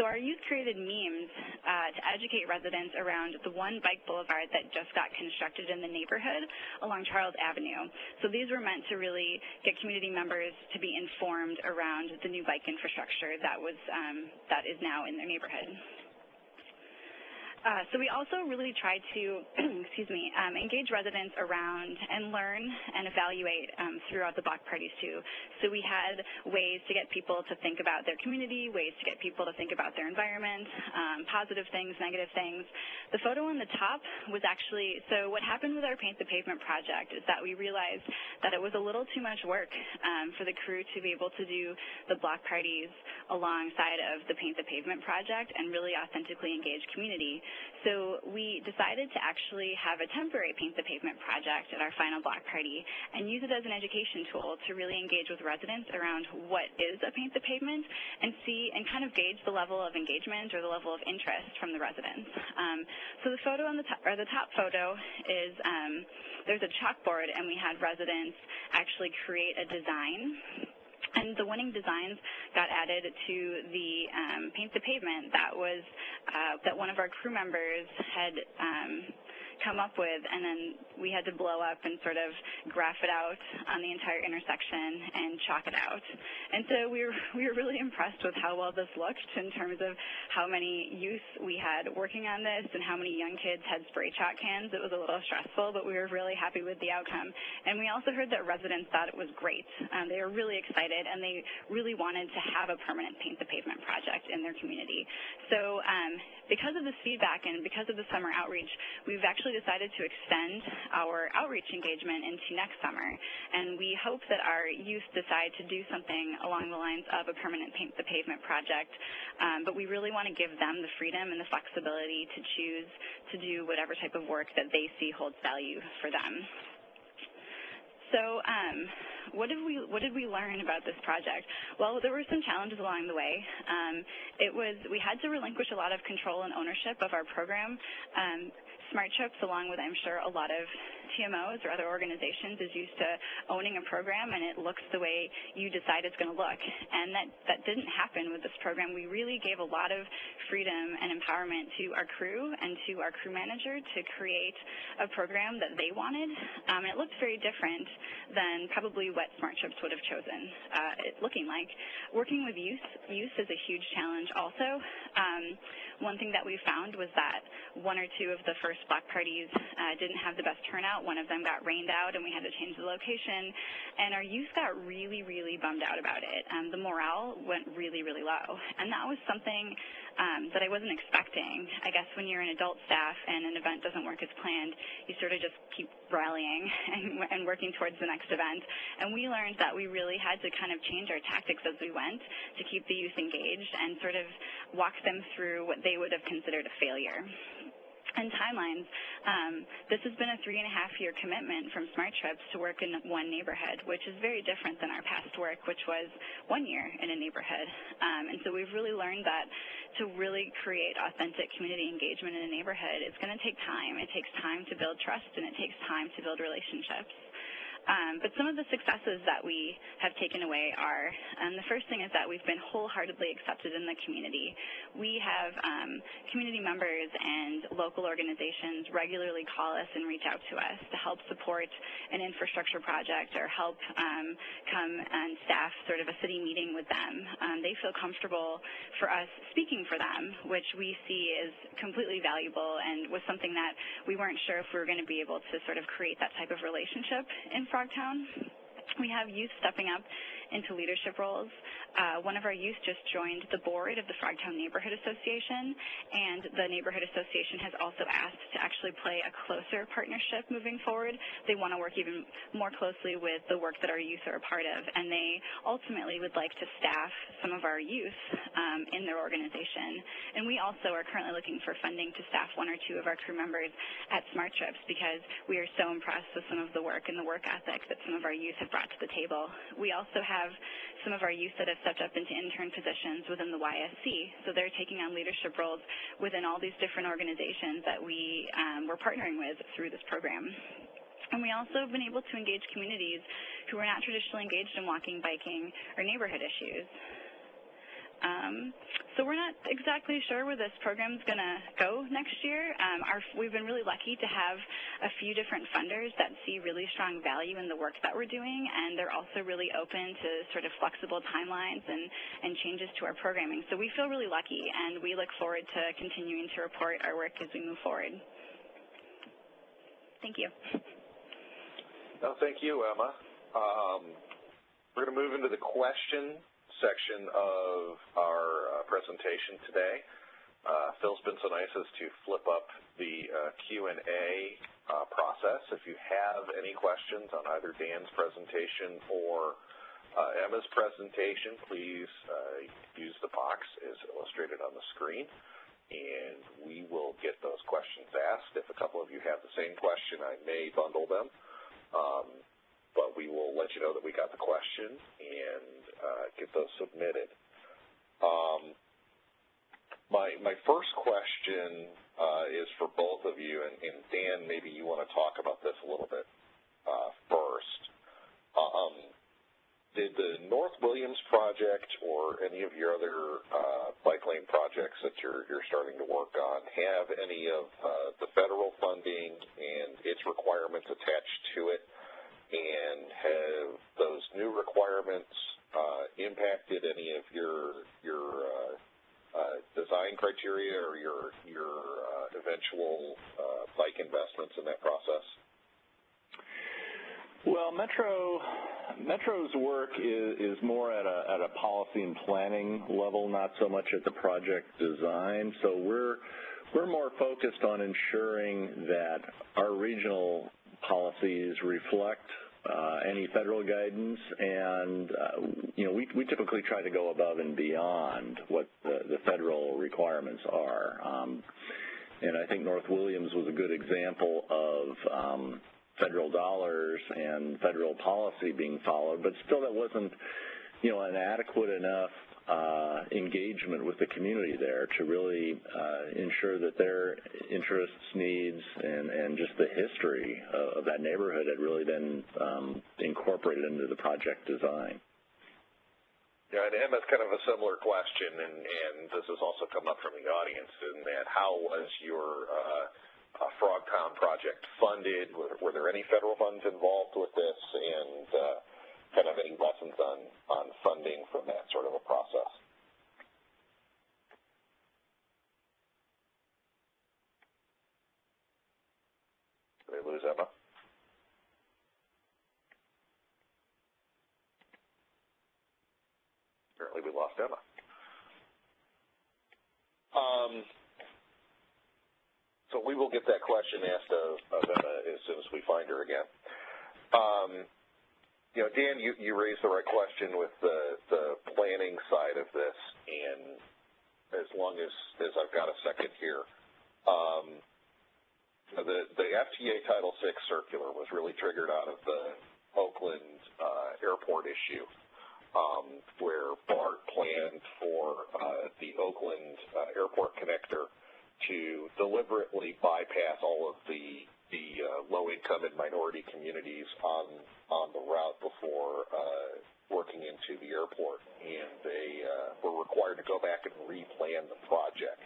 So our youth created memes to educate residents around the one bike boulevard that just got constructed in the neighborhood along Charles Avenue. So these were meant to really get community members to be informed around the new bike infrastructure that is now in their neighborhood. So we also really tried to, engage residents around and learn and evaluate throughout the block parties too. So we had ways to get people to think about their community, ways to get people to think about their environment, positive things, negative things. The photo on the top was actually, so what happened with our Paint the Pavement project is that we realized that it was a little too much work for the crew to be able to do the block parties alongside of the Paint the Pavement project and really authentically engage community. So we decided to actually have a temporary Paint the Pavement project at our final block party and use it as an education tool to really engage with residents around what is a Paint the Pavement and see and kind of gauge the level of engagement or the level of interest from the residents. So the photo on the top photo is there's a chalkboard and we had residents actually create a design. And the winning designs got added to the Paint the Pavement that was that one of our crew members had come up with, and then we had to blow up and sort of graph it out on the entire intersection and chalk it out. And so we were really impressed with how well this looked in terms of how many youth we had working on this and how many young kids had spray chalk cans. It was a little stressful, but we were really happy with the outcome. And we also heard that residents thought it was great. They were really excited, and they really wanted to have a permanent Paint the Pavement project in their community. So because of this feedback and because of the summer outreach, we've actually decided to extend our outreach engagement into next summer. And we hope that our youth decide to do something along the lines of a permanent Paint the Pavement project. But we really want to give them the freedom and the flexibility to choose to do whatever type of work that they see holds value for them. So what did we learn about this project? Well, there were some challenges along the way. We had to relinquish a lot of control and ownership of our program. Smart Trips, along with, I'm sure, a lot of TMOs or other organizations, is used to owning a program, and it looks the way you decide it's going to look. And that didn't happen with this program. We really gave a lot of freedom and empowerment to our crew and to our crew manager to create a program that they wanted. And it looked very different than probably what Smart Trips would have chosen it looking like. Working with youth is a huge challenge also. One thing that we found was that one or two of the first block parties didn't have the best turnout. One of them got rained out, and we had to change the location. And our youth got really, really bummed out about it. The morale went really, really low. And that was something that I wasn't expecting. I guess when you're an adult staff and an event doesn't work as planned, you sort of just keep rallying and working towards the next event. And we learned that we really had to kind of change our tactics as we went to keep the youth engaged and sort of walk them through what they would have considered a failure. And timelines, this has been a 3.5-year commitment from Smart Trips to work in one neighborhood, which is very different than our past work, which was 1 year in a neighborhood. And so we've really learned that to really create authentic community engagement in a neighborhood, it's going to take time. It takes time to build trust, and it takes time to build relationships. But some of the successes that we have taken away are, the first thing is that we've been wholeheartedly accepted in the community. We have community members and local organizations regularly call us and reach out to us to help support an infrastructure project or help come and staff sort of a city meeting with them. They feel comfortable for us speaking for them, which we see is completely valuable and was something that we weren't sure if we were going to be able to sort of create that type of relationship in Frogtown. We have youth stepping up into leadership roles. One of our youth just joined the board of the Frogtown Neighborhood Association, and the Neighborhood Association has also asked to actually play a closer partnership moving forward. They want to work even more closely with the work that our youth are a part of, and they ultimately would like to staff some of our youth in their organization. And we also are currently looking for funding to staff 1 or 2 of our crew members at Smart Trips because we are so impressed with some of the work and the work ethic that some of our youth have brought to the table. We also have some of our youth that have stepped up into intern positions within the YSC. So they're taking on leadership roles within all these different organizations that we're partnering with through this program. And we also have been able to engage communities who are not traditionally engaged in walking, biking, or neighborhood issues. So we're not exactly sure where this program's going to go next year. We've been really lucky to have a few different funders that see really strong value in the work that we're doing, and they're also really open to sort of flexible timelines and changes to our programming. So we feel really lucky, and we look forward to continuing to report our work as we move forward. Thank you. No, thank you, Emma. We're going to move into the question section of our presentation today. Phil's been so nice as to flip up the Q&A process. If you have any questions on either Dan's presentation or Emma's presentation, please use the box as illustrated on the screen, and we will get those questions asked. If a couple of you have the same question, I may bundle them. But we will let you know that we got the question and get those submitted. My first question is for both of you, and Dan, maybe you want to talk about this a little bit first. Did the North Williams project or any of your other bike lane projects that you're starting to work on have any of the federal funding and its requirements attached to it? And have those new requirements impacted any of your design criteria or your eventual bike investments in that process? Well, Metro's work is more at a policy and planning level, not so much at the project design. So we're more focused on ensuring that our regional policies reflect any federal guidance, and we typically try to go above and beyond what the federal requirements are. And I think North Williams was a good example of federal dollars and federal policy being followed, but still that wasn't an adequate enough engagement with the community there to really ensure that their interests, needs, and just the history of that neighborhood had really been incorporated into the project design. Yeah, and Emma's kind of a similar question, and this has also come up from the audience, in that how was your Frogtown project funded? Were there any federal funds involved with this, and kind of any lessons on funding from that sort of a process? Did I lose Emma? Apparently we lost Emma. So we will get that question asked of Emma as soon as we find her again. Dan, you raised the right question with the planning side of this, and as long as I've got a second here, the FTA Title VI circular was really triggered out of the Oakland airport issue, where BART planned for the Oakland airport connector to deliberately bypass all of the low-income and minority communities on the route before working into the airport, and they were required to go back and replan the project.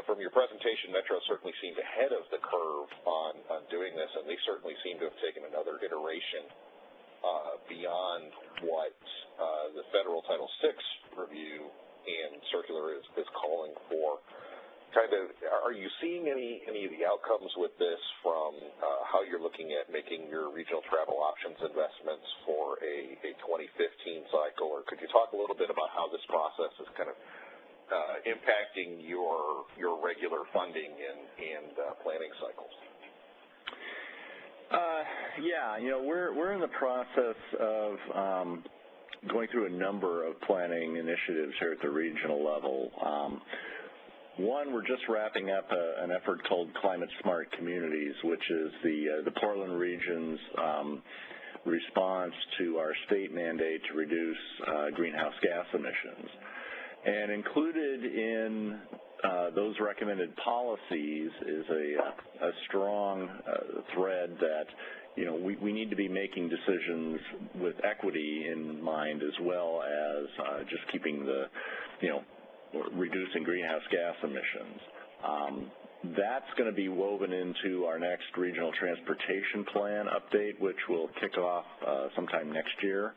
From your presentation, Metro certainly seemed ahead of the curve on doing this, and they certainly seem to have taken another iteration beyond what the federal Title VI review and circular is calling for. Are you seeing any of the outcomes with this from how you're looking at making your regional travel options investments for a 2015 cycle, or could you talk a little bit about how this process is kind of impacting your regular funding and planning cycles? We're in the process of going through a number of planning initiatives here at the regional level. One, we're just wrapping up an effort called Climate Smart Communities, which is the Portland region's response to our state mandate to reduce greenhouse gas emissions. And included in those recommended policies is a strong thread that, you know, we need to be making decisions with equity in mind as well as just keeping the, you know, reducing greenhouse gas emissions. That's going to be woven into our next regional transportation plan update, which will kick off sometime next year.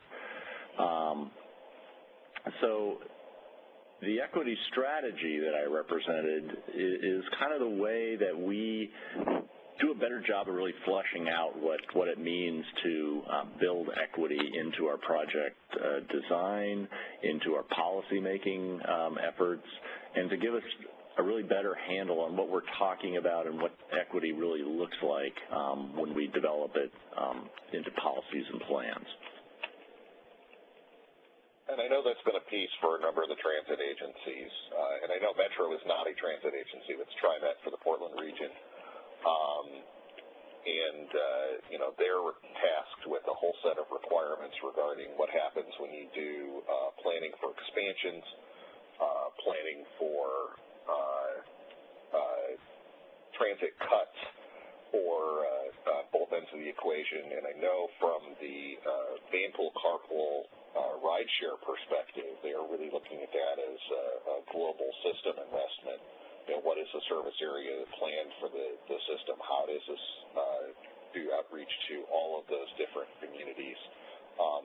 So the equity strategy that I represented is kind of the way that we do a better job of really fleshing out what it means to build equity into our project design, into our policy-making efforts, and to give us a really better handle on what we're talking about and what equity really looks like when we develop it into policies and plans. And I know that's been a piece for a number of the transit agencies, and I know Metro is not a transit agency. That's TriMet for the Portland region. You know, they're tasked with a whole set of requirements regarding what happens when you do planning for expansions, planning for transit cuts for both ends of the equation. And I know from the vanpool carpool rideshare perspective, they are really looking at that as a global system investment. You know, what is the service area planned for the system? How does this do outreach to all of those different communities?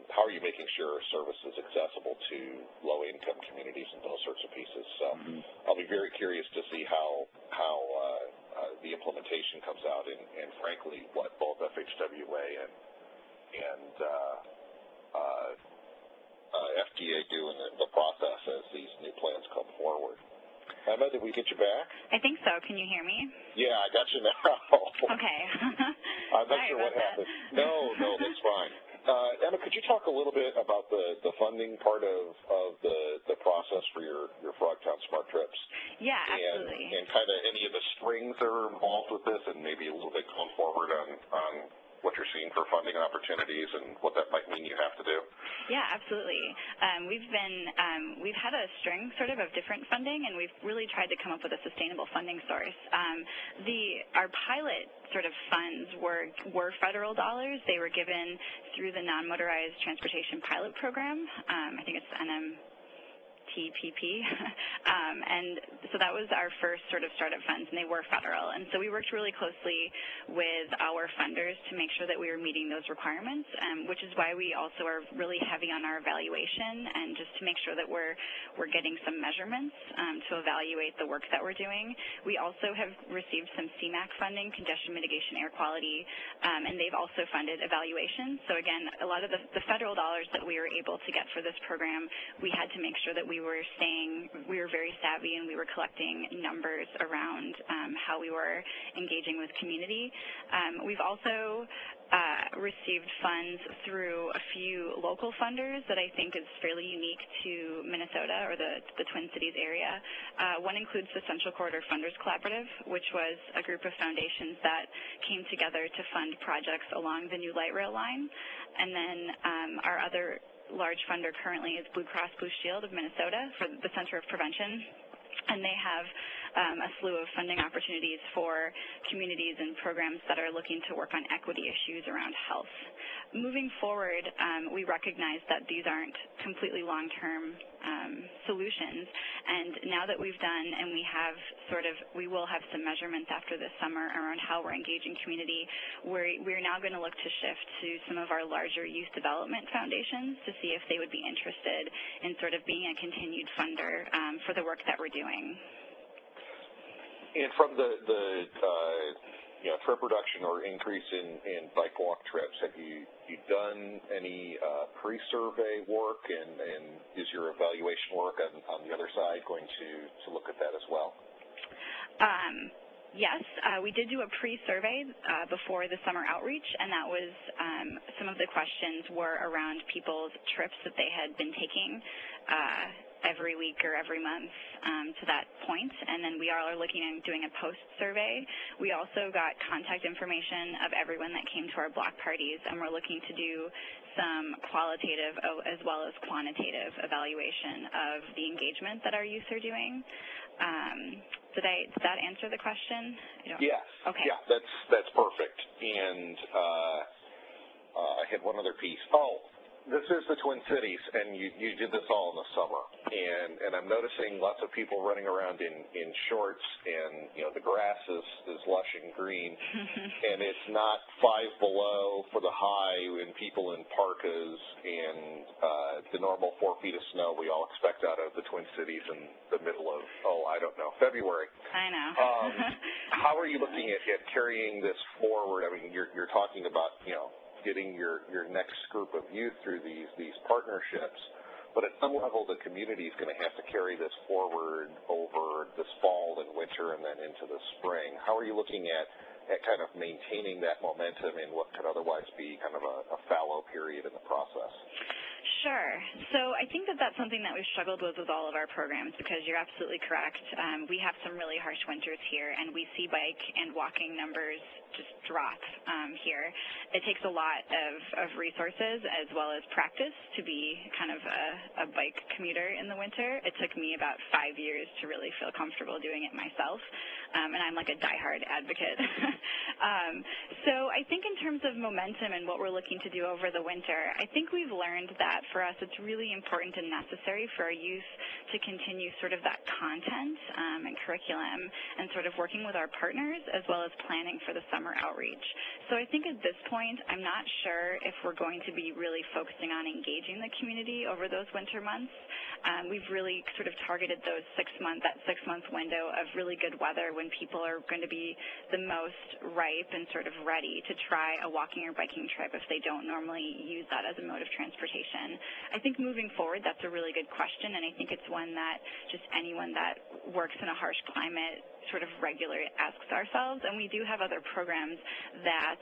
How are you making sure service is accessible to low-income communities and those sorts of pieces? So I'll be very curious to see how the implementation comes out, and frankly, what both FHWA and FDA do in the process as these new plans come forward. Emma, did we get you back? I think so. Can you hear me? Yeah, I got you now. Okay. I'm not sure what happened. No, that's fine. Emma, could you talk a little bit about the funding part of the process for your Frogtown Smart Trips? Yeah, absolutely. And kind of any of the strings that are involved with this, and maybe a little bit going forward on what you're seeing for funding opportunities and what that might mean you have to do. Yeah, absolutely. We've had a string sort of different funding, and we've really tried to come up with a sustainable funding source. Our pilot sort of funds were federal dollars. They were given through the Non-Motorized Transportation Pilot Program. I think it's NMTPP. And so that was our first sort of startup funds, and they were federal. And so we worked really closely with our funders to make sure that we were meeting those requirements, which is why we also are really heavy on our evaluation and just to make sure that we're getting some measurements to evaluate the work that we're doing. We also have received some CMAQ funding, Congestion Mitigation Air Quality, and they've also funded evaluation. So again, a lot of the federal dollars that we were able to get for this program, we had to make sure that we were very savvy and we were collecting numbers around how we were engaging with community. We've also received funds through a few local funders that I think is fairly unique to Minnesota or the Twin Cities area. One includes the Central Corridor Funders Collaborative, which was a group of foundations that came together to fund projects along the new light rail line. And then our other large funder currently is Blue Cross Blue Shield of Minnesota for the Center of Prevention, and they have a slew of funding opportunities for communities and programs that are looking to work on equity issues around health. Moving forward, we recognize that these aren't completely long-term solutions, and now that we've done and we will have some measurements after this summer around how we're engaging community, we're now going to look to shift to some of our larger youth development foundations to see if they would be interested in sort of being a continued funder for the work that we're doing. And from the trip reduction or increase in bike walk trips, have you done any pre-survey work, and is your evaluation work on the other side going to look at that as well? Yes, we did do a pre-survey before the summer outreach, and that was some of the questions were around people's trips that they had been taking every week or every month to that point, and then we are looking at doing a post-survey. We also got contact information of everyone that came to our block parties, and we're looking to do some qualitative as well as quantitative evaluation of the engagement that our youth are doing. Did that answer the question? Yes. Okay. Yeah, that's perfect. And I had one other piece. Oh, this is the Twin Cities, and you did this all in the summer. And I'm noticing lots of people running around in shorts, and the grass is lush and green, and it's not 5 below for the high, and people in parkas, and the normal 4 feet of snow we all expect out of the Twin Cities in the middle of February. I know. How are you looking at carrying this forward? I mean, you're talking about getting your next group of youth through these partnerships, but at some level the community is going to have to carry this forward over this fall and winter and then into the spring. How are you looking at kind of maintaining that momentum in what could otherwise be kind of a fallow period in the process? Sure. So I think that's something that we've struggled with all of our programs, because you're absolutely correct. We have some really harsh winters here, and we see bike and walking numbers just drop here. It takes a lot of resources as well as practice to be kind of a bike commuter in the winter. It took me about 5 years to really feel comfortable doing it myself, and I'm like a diehard advocate. So I think in terms of momentum and what we're looking to do over the winter, I think we've learned that for us it's really important and necessary for our youth to continue sort of that content and curriculum and sort of working with our partners as well as planning for the summer outreach. So I think at this point I'm not sure if we're going to be really focusing on engaging the community over those winter months. We've really sort of targeted that 6-month window of really good weather when people are going to be the most ripe and sort of ready to try a walking or biking trip if they don't normally use that as a mode of transportation. I think moving forward, that's a really good question, and I think it's one that just anyone that works in a harsh climate sort of regularly asks ourselves, and we do have other programs that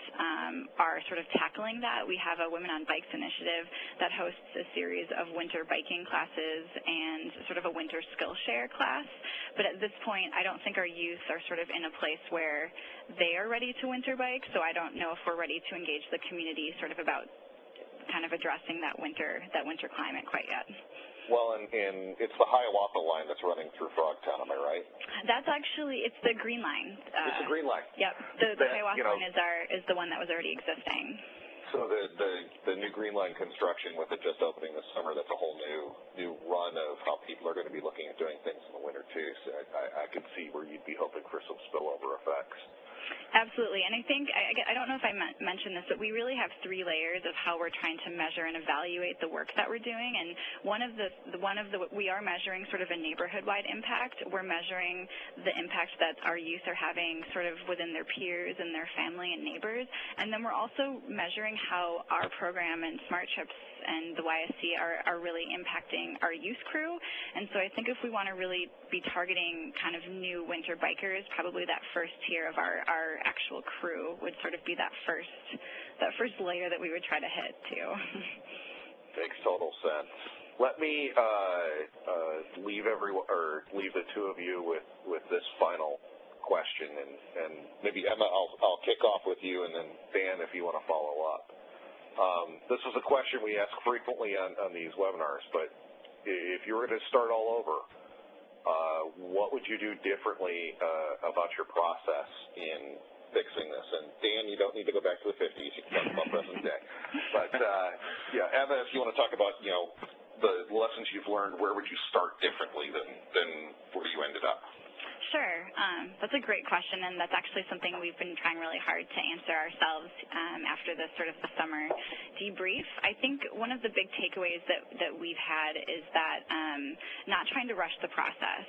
are sort of tackling that. We have a Women on Bikes initiative that hosts a series of winter biking classes and sort of a winter Skillshare class, but at this point I don't think our youth are sort of in a place where they are ready to winter bike, so I don't know if we're ready to engage the community sort of about kind of addressing that winter climate quite yet. Well, and it's the Hiawatha line that's running through Frogtown, am I right? That's actually, it's the Green Line. It's the Green Line. Yep, the Hiawatha line is the one that was already existing. So the new Green Line construction with it just opening this summer, that's a whole new run of how people are going to be looking at doing things in the winter too. So I could see where you'd be hoping for some spillover effects. Absolutely, and I think, I don't know if I mentioned this, but we really have 3 layers of how we're trying to measure and evaluate the work that we're doing, and we are measuring sort of a neighborhood-wide impact. We're measuring the impact that our youth are having sort of within their peers and their family and neighbors, and then we're also measuring how our program and Smart Trips and the YSC are really impacting our youth crew. And so I think if we want to really be targeting kind of new winter bikers, probably that first tier of our actual crew would sort of be that first layer that we would try to hit too. Makes total sense. Let me leave the 2 of you with this final question, and maybe Emma, I'll kick off with you, and then Dan, if you want to follow up. This is a question we ask frequently on these webinars, but if you were to start all over, what would you do differently about your process in fixing this? And Dan, you don't need to go back to the 50s. You can talk about present day. But Emma, if you want to talk about the lessons you've learned, where would you start differently than where you ended up? Sure. That's a great question, and that's actually something we've been trying really hard to answer ourselves after the summer debrief. I think one of the big takeaways that we've had is that not trying to rush the process.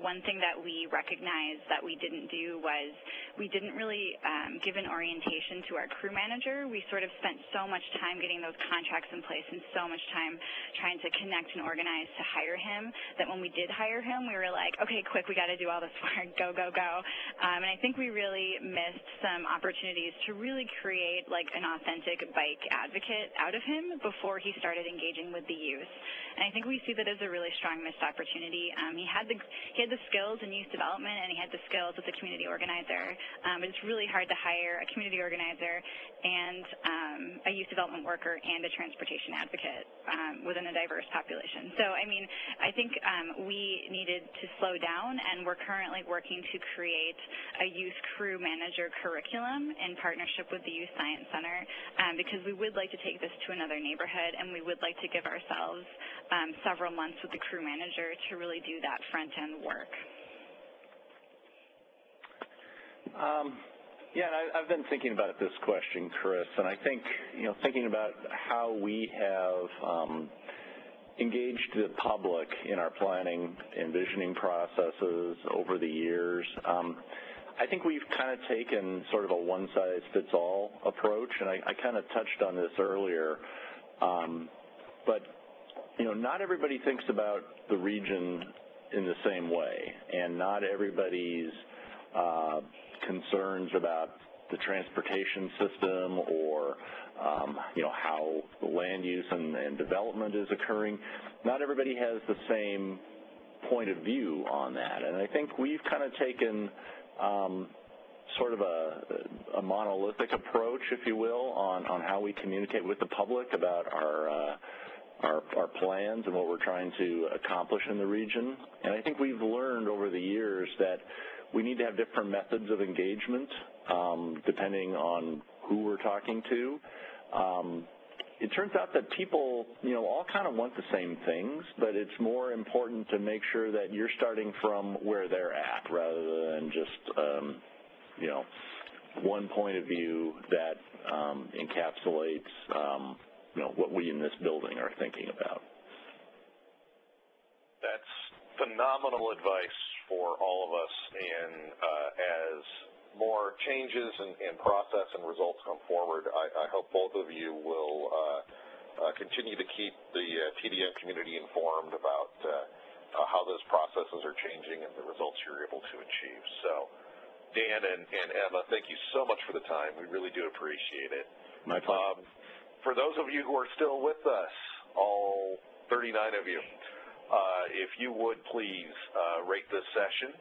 One thing that we recognized that we didn't do was we didn't really give an orientation to our crew manager. We sort of spent so much time getting those contracts in place and so much time trying to connect and organize to hire him that when we did hire him, we were like, okay, quick, we got to do all this work, go, go, go. And I think we really missed some opportunities to really create like an authentic bike advocate out of him before he started engaging with the youth. And I think we see that as a really strong missed opportunity. He had the he had the skills in youth development and he had the skills as a community organizer, but it's really hard to hire a community organizer and a youth development worker and a transportation advocate within a diverse population. So, I mean, I think we needed to slow down, and we're currently working to create a youth crew manager curriculum in partnership with the Youth Science Center because we would like to take this to another neighborhood, and we would like to give ourselves several months with the crew manager to really do that front-end work. Yeah, and I've been thinking about this question, Chris, and I think, thinking about how we have engaged the public in our planning and visioning processes over the years, I think we've kind of taken sort of a one-size-fits-all approach, and I kind of touched on this earlier, but, not everybody thinks about the region in the same way, and not everybody's concerns about the transportation system or, how land use and development is occurring. Not everybody has the same point of view on that, and I think we've kind of taken sort of a monolithic approach, if you will, on how we communicate with the public about our plans and what we're trying to accomplish in the region. And I think we've learned over the years that we need to have different methods of engagement depending on who we're talking to. It turns out that people, all kind of want the same things, but it's more important to make sure that you're starting from where they're at rather than just, one point of view that encapsulates, what we in this building are thinking about. That's phenomenal advice for all of us, and as more changes and process and results come forward, I hope both of you will continue to keep the TDM community informed about how those processes are changing and the results you're able to achieve. So, Dan and Emma, thank you so much for the time. We really do appreciate it. My pleasure. For those of you who are still with us, all 39 of you, if you would please rate this session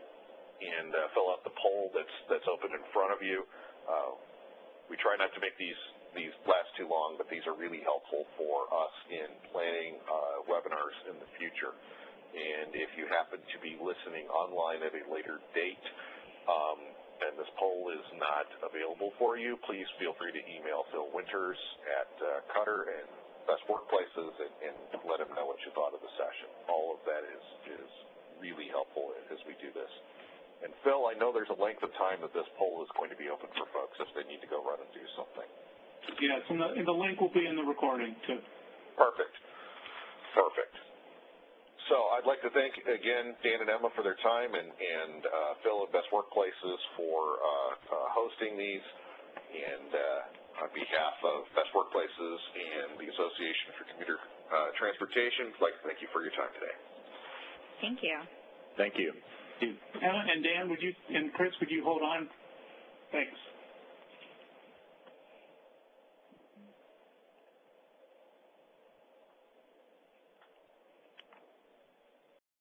and fill out the poll that's open in front of you. We try not to make these last too long, but these are really helpful for us in planning webinars in the future. And if you happen to be listening online at a later date and this poll is not available for you, please feel free to email Phil Winters at Cutter and Best Workplaces and let him know what you thought of the session. All of that is really helpful as we do this. And Phil, I know there's a length of time that this poll is going to be open for folks if they need to go run and do something. Yes, and the link will be in the recording, too. Perfect. So I'd like to thank, again, Dan and Emma for their time and Phil at Best Workplaces for hosting these. And on behalf of Best Workplaces and the Association for Commuter Transportation, I'd like to thank you for your time today. Thank you. Thank you. Emma and Dan, and Chris, would you hold on? Thanks.